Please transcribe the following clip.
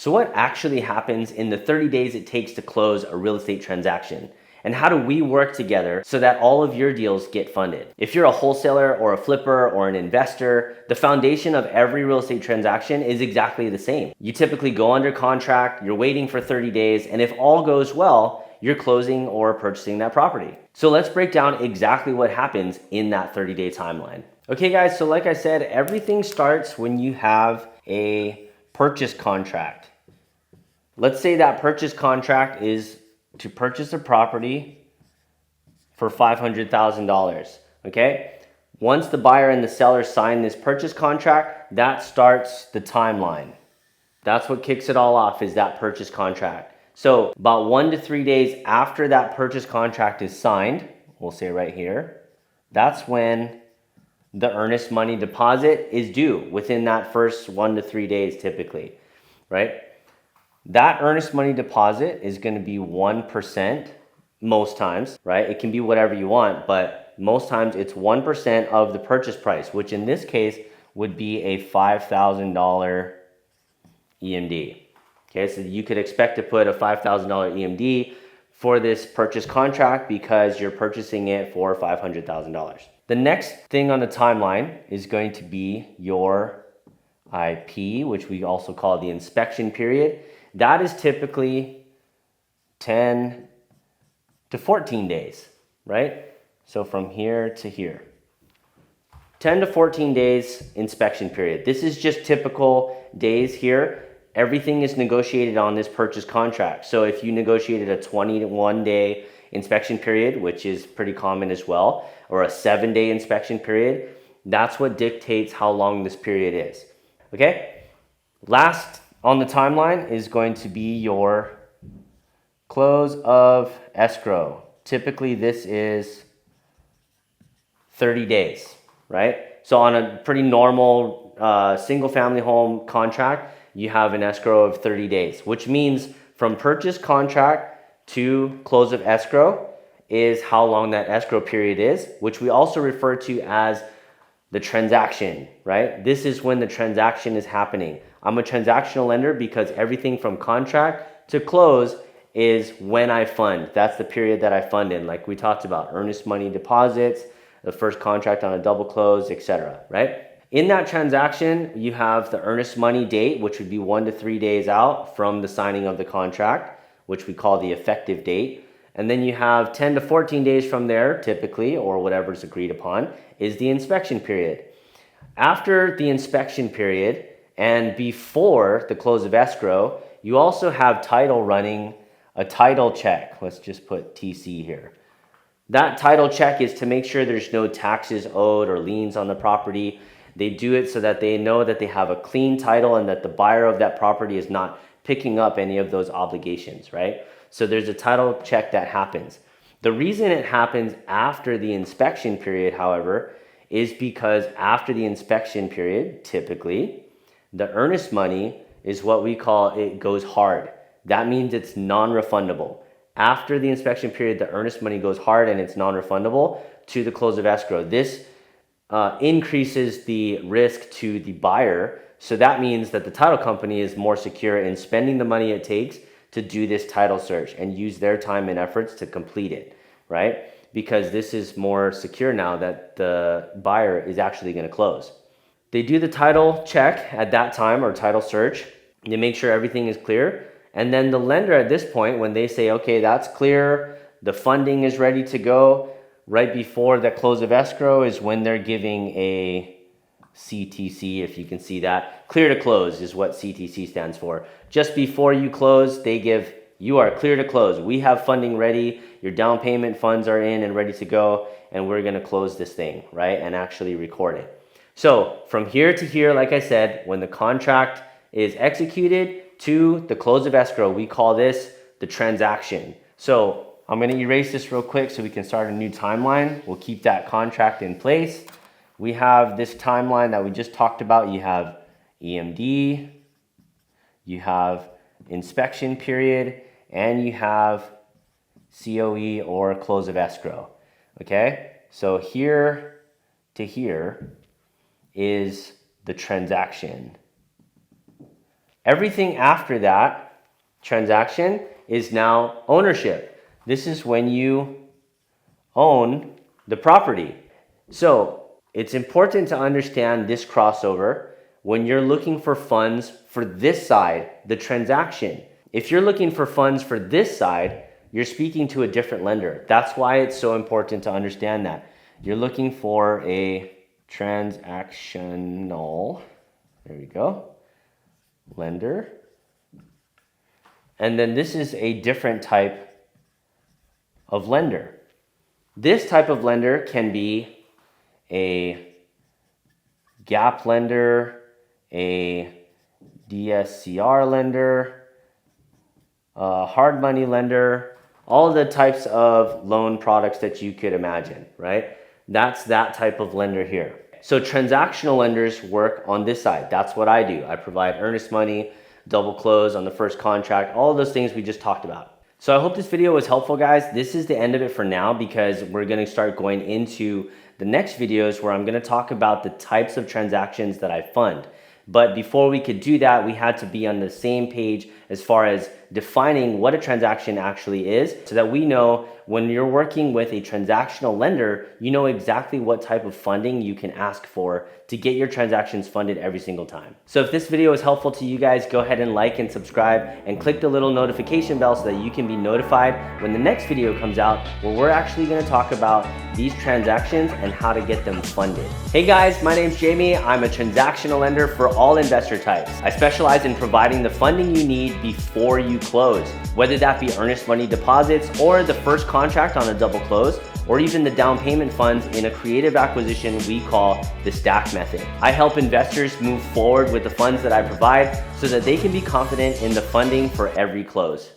So what actually happens in the 30 days it takes to close a real estate transaction? And how do we work together so that all of your deals get funded? If you're a wholesaler or a flipper or an investor, the foundation of every real estate transaction is exactly the same. You typically go under contract, you're waiting for 30 days, and if all goes well, you're closing or purchasing that property. So let's break down exactly what happens in that 30-day timeline. Okay guys, so like I said, everything starts when you have a purchase contract. Let's say that purchase contract is to purchase a property for $500,000, okay? Once the buyer and the seller sign this purchase contract, that starts the timeline. That's what kicks it all off, is that purchase contract. So about 1 to 3 days after that purchase contract is signed, we'll say right here, that's when the earnest money deposit is due, within that first 1 to 3 days typically, right? That earnest money deposit is going to be 1% most times, right? It can be whatever you want, but most times it's 1% of the purchase price, which in this case would be a $5,000 EMD. Okay, so you could expect to put a $5,000 EMD for this purchase contract because you're purchasing it for $500,000. The next thing on the timeline is going to be your IP, which we also call the inspection period. That is typically 10 to 14 days, right? So from here to here. 10 to 14 days inspection period. This is just typical days here. Everything is negotiated on this purchase contract. So if you negotiated a 21-day inspection period, which is pretty common as well, or a 7-day inspection period, that's what dictates how long this period is. Okay? Last on the timeline is going to be your close of escrow. Typically this is 30 days, right? So on a pretty normal single family home contract, you have an escrow of 30 days, which means from purchase contract to close of escrow is how long that escrow period is, which we also refer to as the transaction, right? This is when the transaction is happening. I'm a transactional lender because everything from contract to close is when I fund. That's the period that I fund in, like we talked about, earnest money deposits, the first contract on a double close, etc., right? In that transaction, you have the earnest money date, which would be 1 to 3 days out from the signing of the contract, which we call the effective date. And then you have 10 to 14 days from there, typically, or whatever's agreed upon, is the inspection period. After the inspection period and before the close of escrow, you also have title running a title check. Let's just put TC here. That title check is to make sure there's no taxes owed or liens on the property. They do it so that they know that they have a clean title and that the buyer of that property is not picking up any of those obligations, right? So there's a title check that happens. The reason it happens after the inspection period, however, is because after the inspection period, typically, the earnest money is what we call, it goes hard. That means it's non-refundable. After the inspection period, the earnest money goes hard and it's non-refundable to the close of escrow. This increases the risk to the buyer. So that means that the title company is more secure in spending the money it takes to do this title search and use their time and efforts to complete it, right? Because this is more secure now that the buyer is actually going to close. They do the title check at that time, or title search. They make sure everything is clear. And then the lender at this point, when they say, okay, that's clear, the funding is ready to go, right before the close of escrow is when they're giving a CTC, if you can see that. Clear to close is what CTC stands for. Just before you close, they give, you are clear to close. We have funding ready. Your down payment funds are in and ready to go, and we're going to close this thing, right? And actually record it. So from here to here, like I said, when the contract is executed to the close of escrow, we call this the transaction. So I'm going to erase this real quick so we can start a new timeline. We'll keep that contract in place. We have this timeline that we just talked about. You have EMD, you have inspection period, and you have COE or close of escrow. Okay, so here to here is the transaction. Everything after that transaction is now ownership. This is when you own the property. So it's important to understand this crossover when you're looking for funds for this side, the transaction. If you're looking for funds for this side, you're speaking to a different lender. That's why it's so important to understand that. You're looking for a transactional, there we go, lender. And then this is a different type of lender. This type of lender can be a gap lender, a DSCR lender, a hard money lender, all the types of loan products that you could imagine, right? That's that type of lender here. So transactional lenders work on this side. That's what I do. I provide earnest money, double close on the first contract, all of those things we just talked about. So I hope this video was helpful, guys. This is the end of it for now because we're going to start going into the next videos where I'm going to talk about the types of transactions that I fund. But before we could do that, we had to be on the same page as far as defining what a transaction actually is so that we know when you're working with a transactional lender, you know exactly what type of funding you can ask for to get your transactions funded every single time. So if this video is helpful to you guys, go ahead and like and subscribe and click the little notification bell so that you can be notified when the next video comes out where we're actually going to talk about these transactions and how to get them funded. Hey guys, my name's Jamie. I'm a transactional lender for all investor types. I specialize in providing the funding you need before you close, whether that be earnest money deposits or the first contract on a double close, or even the down payment funds in a creative acquisition we call the stack method. I help investors move forward with the funds that I provide so that they can be confident in the funding for every close.